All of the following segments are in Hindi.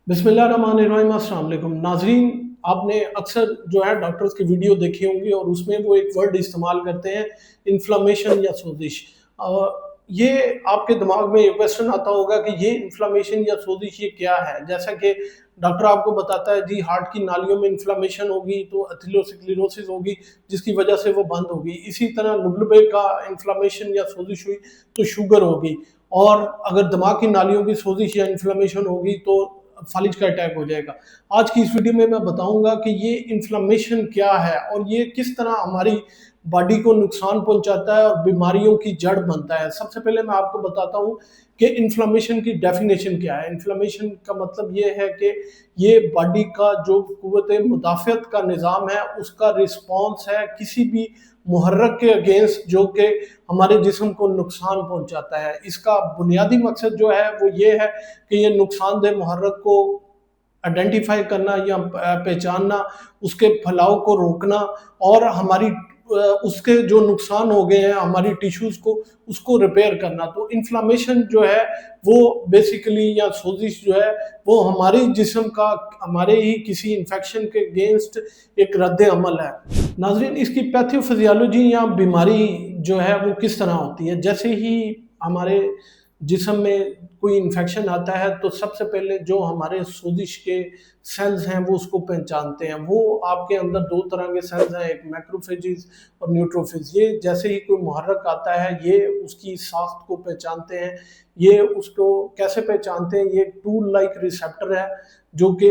बिस्मिल्लाहिर्रहमानिर्रहीम, अस्सलाम वालेकुम नाज़रीन। आपने अक्सर जो है डॉक्टर्स की वीडियो देखी होंगी और उसमें वो एक वर्ड इस्तेमाल करते हैं, इन्फ्लेमेशन या सोजिश। ये आपके दिमाग में ये क्वेश्चन आता होगा कि ये इन्फ्लेमेशन या सोजिश ये क्या है? जैसा कि डॉक्टर आपको बताता है जी हार्ट की नालियों में इन्फ्लेमेशन होगी तो एथेरोस्क्लेरोसिस होगी, जिसकी वजह से वो बंद होगी। इसी तरह लुब्लबे का इन्फ्लेमेशन या सोजिश हुई तो शुगर होगी, और अगर दिमाग की नालियों की सोजिश या इन्फ्लेमेशन होगी तो फालिज का अटैक हो जाएगा। आज की इस वीडियो में मैं बताऊंगा कि ये इन्फ्लेमेशन क्या है और ये किस तरह हमारी बॉडी को नुकसान पहुंचाता है और बीमारियों की जड़ बनता है। सबसे पहले मैं आपको बताता हूँ कि इन्फ्लेमेशन की डेफिनेशन क्या है। इन्फ्लेमेशन का मतलब ये है कि ये बॉडी का जो कुव्वत मुदाफ़ियत का निज़ाम है उसका रिस्पॉन्स है किसी भी मुहर्रक के अगेंस्ट जो कि हमारे जिस्म को नुकसान पहुंचाता है। इसका बुनियादी मकसद जो है वो ये है कि ये नुकसानदेह मुहर्रक को आइडेंटिफाई करना या पहचानना, उसके फैलाव को रोकना और हमारी उसके जो नुकसान हो गए हैं हमारी टिश्यूज़ को उसको रिपेयर करना। तो इन्फ्लेमेशन जो है वो बेसिकली या सोजिश जो है वो हमारे जिस्म का हमारे ही किसी इन्फेक्शन के अगेंस्ट एक रद्द अमल है। नाज़रीन, इसकी पैथोफिजियोलॉजी या बीमारी जो है वो किस तरह होती है। जैसे ही हमारे जिस्म में कोई इन्फेक्शन आता है तो सबसे पहले जो हमारे सोजिश के सेल्स हैं वो उसको पहचानते हैं। वो आपके अंदर दो तरह के सेल्स हैं, एक मैक्रोफेजेस और न्यूट्रोफिल्स। ये जैसे ही कोई मुहर्रक आता है ये उसकी साख्त को पहचानते हैं। ये उसको कैसे पहचानते हैं? ये टूल लाइक रिसेप्टर है जो कि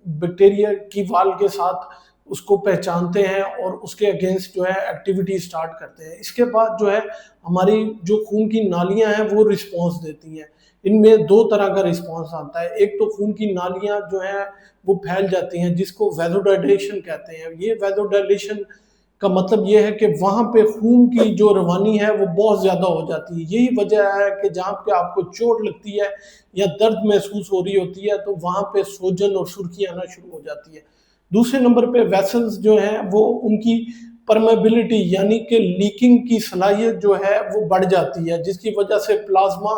बैक्टीरिया की वाल के साथ उसको पहचानते हैं और उसके अगेंस्ट जो है एक्टिविटी स्टार्ट करते हैं। इसके बाद जो है हमारी जो खून की नालियां हैं वो रिस्पॉन्स देती हैं। इनमें दो तरह का रिस्पॉन्स आता है। एक तो खून की नालियां जो हैं वो फैल जाती हैं जिसको वैसोडाइलेशन कहते हैं। ये वैसोडाइलेशन का मतलब ये है कि वहाँ पे खून की जो रवानी है वो बहुत ज़्यादा हो जाती है। यही वजह है कि जहाँ पे आपको चोट लगती है या दर्द महसूस हो रही होती है तो वहाँ पे सोजन और सुर्खी आना शुरू हो जाती है। दूसरे नंबर पे वेसल्स जो हैं वो उनकी परमेबिलिटी यानी कि लीकिंग की सलाहियत जो है वो बढ़ जाती है, जिसकी वजह से प्लाज्मा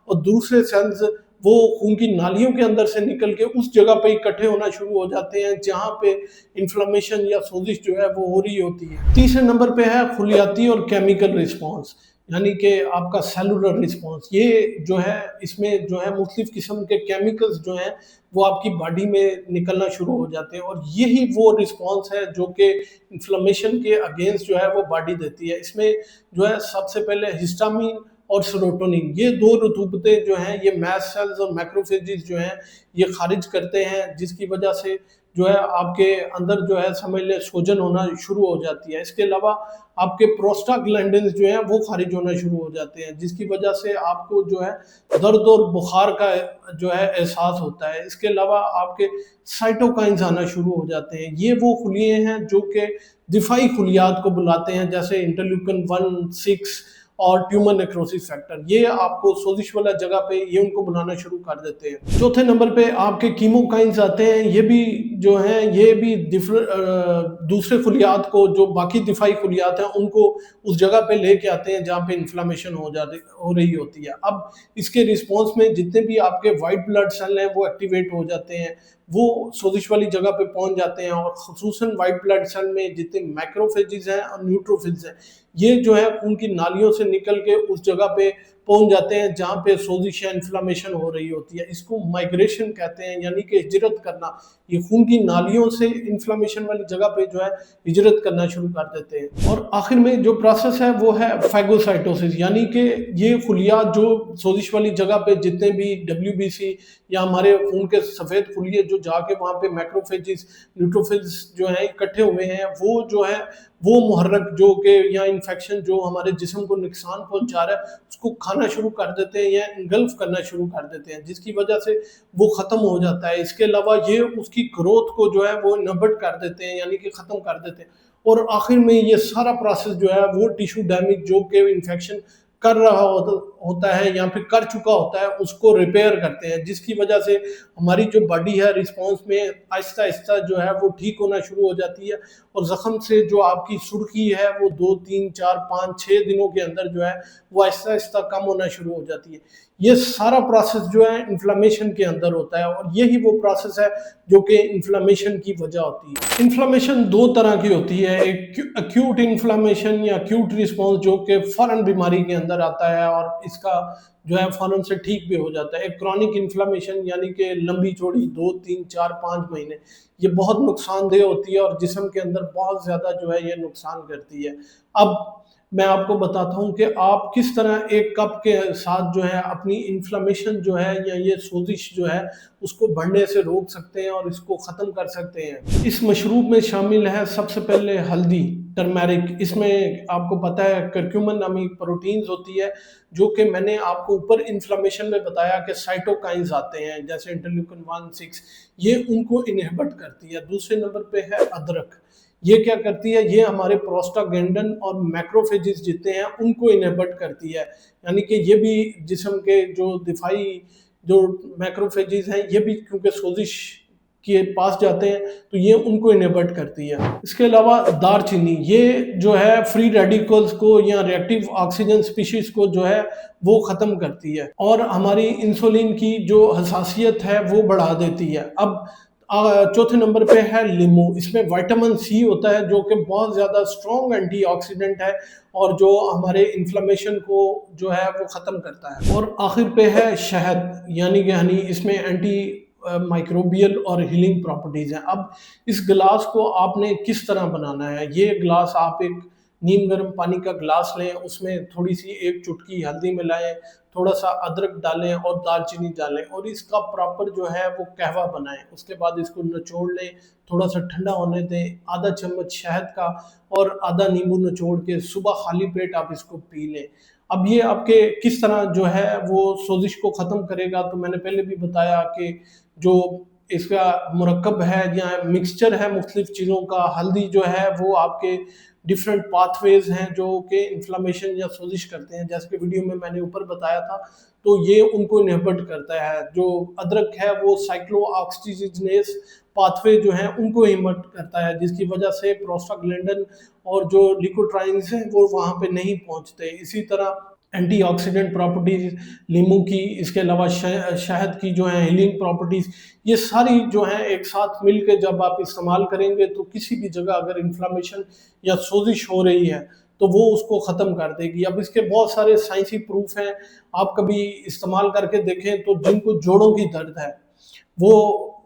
और दूसरे सेल्स वो खून की नालियों के अंदर से निकल के उस जगह पे इकट्ठे होना शुरू हो जाते हैं जहाँ पे इन्फ्लेमेशन या सोजिश जो है वो हो रही होती है। तीसरे नंबर पे है खुलियाती और केमिकल रिस्पॉन्स, यानी कि आपका सेलुलर रिस्पॉन्स। ये जो है इसमें जो है मुख्तलिफ किस्म के केमिकल्स जो हैं वो आपकी बॉडी में निकलना शुरू हो जाते हैं और यही वो रिस्पॉन्स है जो कि इन्फ्लेमेशन के अगेंस्ट जो है वो बॉडी देती है। इसमें जो है सबसे पहले हिस्टामिन और सेरोटोनिन, ये दो रतूबतें जो हैं ये मैस्ट सेल्स और मैक्रोफेजेस जो हैं ये खारिज करते हैं, जिसकी वजह से जो है आपके अंदर जो है समझ ले सूजन होना शुरू हो जाती है। इसके अलावा आपके प्रोस्टाग्लैंडिन्स जो हैं वो खारिज होना शुरू हो जाते हैं, जिसकी वजह से आपको जो है दर्द और बुखार का जो है एहसास होता है। इसके अलावा आपके साइटोकाइंस आना शुरू हो जाते हैं। ये वो खुलिये हैं जो कि दिफाई खुलियात को बुलाते हैं, जैसे इंटरल्यूकिन 1, 6 और ट्यूमर नेक्रोसिस फैक्टर। ये आपको सोजिश वाला जगह पे ये उनको बनाना शुरू कर देते हैं। चौथे नंबर पे आपके कीमोकाइंस आते हैं। ये भी जो हैं ये भी दूसरे खुलियात को, जो बाकी दिफाई खुलियात हैं उनको उस जगह पे लेके आते हैं जहाँ पे इन्फ्लेमेशन हो रही होती है। अब इसके रिस्पॉन्स में जितने भी आपके वाइट ब्लड सेल हैं वो एक्टिवेट हो जाते हैं, वो सोजिश वाली जगह पे पहुंच जाते हैं और ख़ुसूसन वाइट ब्लड सेल में जितने मैक्रोफेजेस हैं और न्यूट्रोफिल्स हैं ये जो है खून की नालियों से निकल के उस जगह पे पहुंच जाते हैं जहाँ पे सोजिश या इन्फ्लेमेशन हो रही होती है। इसको माइग्रेशन कहते हैं, यानी कि हिजरत करना। ये खून की नालियों से इन्फ्लेमेशन वाली जगह पे जो है हिजरत करना शुरू कर देते हैं। और आखिर में जो प्रोसेस है वो है फैगोसाइटोसिस, यानी कि ये खुलियात जो सोजिश वाली जगह पे जितने भी WBC या हमारे खून के सफ़ेद खुलिये जो जाके वहाँ पे मैक्रोफेजेस न्यूट्रोफिल्स जो हैं इकट्ठे हुए हैं वो जो है वो मुहर्रक जो कि या इन्फेक्शन जो हमारे जिस्म को नुकसान पहुंचा रहा है उसको खाना शुरू कर देते हैं या इंगल्फ करना शुरू कर देते हैं, जिसकी वजह से वो ख़त्म हो जाता है। इसके अलावा ये उसकी ग्रोथ को जो है वो इनहिबिट कर देते हैं, यानी कि ख़त्म कर देते हैं। और आखिर में ये सारा प्रोसेस जो है वो टिश्यू डैमेज जो कि इन्फेक्शन कर रहा होता है या फिर कर चुका होता है उसको रिपेयर करते हैं, जिसकी वजह से हमारी जो बॉडी है रिस्पॉन्स में आहिस्ता आहिस्ता जो है वो ठीक होना शुरू हो जाती है और ज़ख्म से जो आपकी सुर्खी है वो 2 3 4 5 6 दिनों के अंदर जो है वो आहिस्ता आहिस्ता कम होना शुरू हो जाती है। ये सारा प्रोसेस जो है इन्फ्लेमेशन के अंदर होता है और यही वो प्रोसेस है जो कि इन्फ्लेमेशन की वजह होती है। इन्फ्लेमेशन दो तरह की होती है, एक एक्यूट इन्फ्लेमेशन या एक्यूट रिस्पॉन्स जो कि फौरन बीमारी के अंदर आता है और इसका जो है फौरन से ठीक भी हो जाता है। एक क्रॉनिक इन्फ्लेमेशन यानी कि लंबी चौड़ी 2 3 4 5 महीने, ये बहुत नुकसानदेह होती है और जिस्म के अंदर बहुत ज़्यादा जो है ये नुकसान करती है। अब मैं आपको बताता हूँ कि आप किस तरह एक कप के साथ जो है अपनी इन्फ्लेमेशन जो है या ये सोजिश जो है उसको बढ़ने से रोक सकते हैं और इसको ख़त्म कर सकते हैं। इस मशरूब में शामिल है सबसे पहले हल्दी, टर्मेरिक। इसमें आपको पता है करक्यूमिन नामी प्रोटीन्स होती है जो कि मैंने आपको ऊपर इन्फ्लेमेशन में बताया कि साइटोकाइंस आते हैं जैसे इंटरल्यूकिन 1 6, ये उनको इनहिबिट करती है। दूसरे नंबर पे है अदरक, ये क्या करती है, ये हमारे प्रोस्टाग्लैंडिन और मैक्रोफेजेस जितने हैं उनको इनहिबिट करती है, यानी कि ये भी जिस्म के जो दिफाई जो मैक्रोफेजेस हैं ये भी क्योंकि सोजिश के पास जाते हैं तो ये उनको इनहिबिट करती है। इसके अलावा दारचीनी, ये जो है फ्री रेडिकल्स को या रिएक्टिव ऑक्सीजन स्पीशीज को जो है वो ख़त्म करती है और हमारी इंसुलिन की जो हसासियत है वो बढ़ा देती है। अब चौथे नंबर पे है लींबू, इसमें विटामिन सी होता है जो कि बहुत ज़्यादा स्ट्रॉन्ग एंटीऑक्सीडेंट है और जो हमारे इन्फ्लेमेशन को जो है वो ख़त्म करता है। और आखिर पे है शहद यानी कि हनी, इसमें एंटी माइक्रोबियल और हीलिंग प्रॉपर्टीज़ हैं। अब इस गिलास को आपने किस तरह बनाना है, ये गिलास आप एक नीम गर्म पानी का गिलास लें, उसमें थोड़ी सी एक चुटकी हल्दी मिलाएं, थोड़ा सा अदरक डालें और दालचीनी डालें और इसका प्रॉपर जो है वो कहवा बनाएं। उसके बाद इसको निचोड़ लें, थोड़ा सा ठंडा होने दें, आधा चम्मच शहद का और आधा नींबू निचोड़ के सुबह खाली पेट आप इसको पी लें। अब ये आपके किस तरह जो है वो सोजिश को ख़त्म करेगा, तो मैंने पहले भी बताया कि जो इसका मुरक्कब है या मिक्सचर है मुख्तलिफ चीज़ों का, हल्दी जो है वो आपके डिफरेंट पाथवेज हैं जो कि इन्फ्लेमेशन या सोजिश करते हैं, जैसे कि वीडियो में मैंने ऊपर बताया था, तो ये उनको इनहिबिट करता है। जो अदरक है वो साइक्लोऑक्सीजिनेस पाथवे जो है उनको इनहिबिट करता है, जिसकी वजह से प्रोस्टाग्लैंडिन और जो ल्यूकोट्राइन्स हैं वो वहाँ पे नहीं पहुँचते। इसी तरह एंटीऑक्सीडेंट प्रॉपर्टीज लीमू की, इसके अलावा शहद की जो है हीलिंग प्रॉपर्टीज, ये सारी जो हैं एक साथ मिलकर जब आप इस्तेमाल करेंगे तो किसी भी जगह अगर इन्फ्लेमेशन या सोजिश हो रही है तो वो उसको ख़त्म कर देगी। अब इसके बहुत सारे साइंसी प्रूफ हैं, आप कभी इस्तेमाल करके देखें तो जिनको जोड़ों की दर्द है वो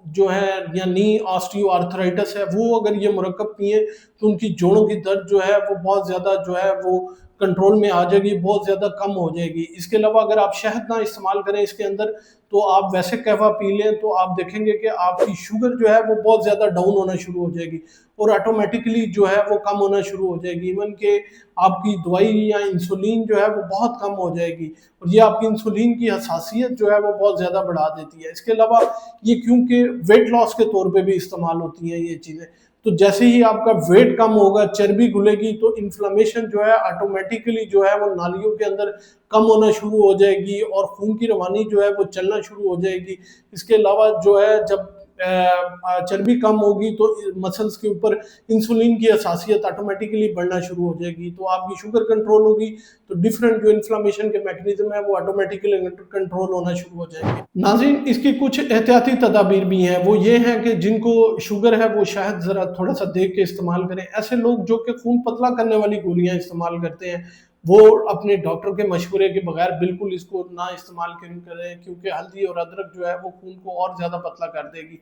जो है या नी ऑस्टियो आर्थराइटिस है, वो अगर ये मुरक्कब पिए तो उनकी जोड़ों की दर्द जो है वो बहुत ज़्यादा जो है वो कंट्रोल में आ जाएगी, बहुत ज़्यादा कम हो जाएगी। इसके अलावा अगर आप शहद ना इस्तेमाल करें इसके अंदर तो आप वैसे कहवा पी लें तो आप देखेंगे कि आपकी शुगर जो है वो बहुत ज़्यादा डाउन होना शुरू हो जाएगी और ऑटोमेटिकली जो है वो कम होना शुरू हो जाएगी। इवन के आपकी दवाई या इंसुलिन जो है वो बहुत कम हो जाएगी और ये आपकी इंसुलिन की हसासियत जो है वो बहुत ज़्यादा बढ़ा देती है। इसके अलावा ये क्योंकि वेट लॉस के तौर पे भी इस्तेमाल होती हैं ये चीज़ें, तो जैसे ही आपका वेट कम होगा, चर्बी घुलेगी, तो इन्फ्लेमेशन जो है ऑटोमेटिकली जो है वो नालियों के अंदर कम होना शुरू हो जाएगी और खून की रवानी जो है वो चलना शुरू हो जाएगी। इसके अलावा जो है जब चर्बी कम होगी तो मसल्स के ऊपर इंसुलिन की हसासियत ऑटोमेटिकली बढ़ना शुरू हो जाएगी, तो आपकी शुगर कंट्रोल होगी, तो डिफरेंट जो इन्फ्लेमेशन के मैकेनिज्म है वो ऑटोमेटिकली कंट्रोल होना शुरू हो जाएंगे। नाज़रीन, इसकी कुछ एहतियाती तदाबीर भी हैं, वो ये हैं कि जिनको शुगर है वो शायद ज़रा थोड़ा सा देख के इस्तेमाल करें। ऐसे लोग जो कि खून पतला करने वाली गोलियां इस्तेमाल करते हैं वो अपने डॉक्टर के मशवरे के बगैर बिल्कुल इसको ना इस्तेमाल करें, क्योंकि हल्दी और अदरक जो है वो खून को और ज़्यादा पतला कर देगी।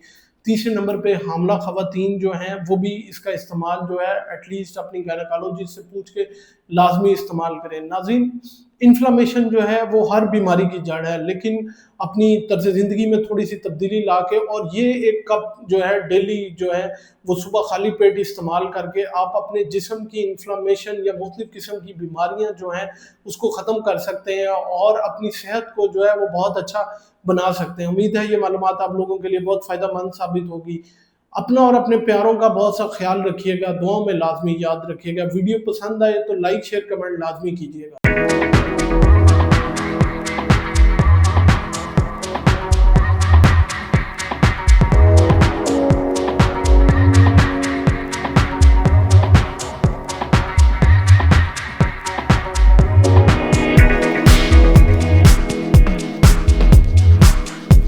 तीसरे नंबर पे हामला ख़वातीन जो हैं वो भी इसका इस्तेमाल जो है एटलीस्ट अपनी गायनेकोलॉजिस्ट से पूछ के लाजमी इस्तेमाल करें। नाज़रीन, इन्फ्लेमेशन जो है वो हर बीमारी की जड़ है, लेकिन अपनी तर्ज ज़िंदगी में थोड़ी सी तब्दीली ला के और ये एक कप जो है डेली जो है वो सुबह खाली पेट इस्तेमाल करके आप अपने जिस्म की इन्फ्लेमेशन या मुख्तलिफ किस्म की बीमारियां जो हैं उसको ख़त्म कर सकते हैं और अपनी सेहत को जो है वो बहुत अच्छा बना सकते हैं। उम्मीद है ये मालूमात आप लोगों के लिए बहुत फ़ायदेमंद साबित होगी। अपना और अपने प्यारों का बहुत सा ख्याल रखिएगा, दुआओं में लाजमी याद रखिएगा। वीडियो पसंद आए तो लाइक शेयर कमेंट लाजमी कीजिएगा।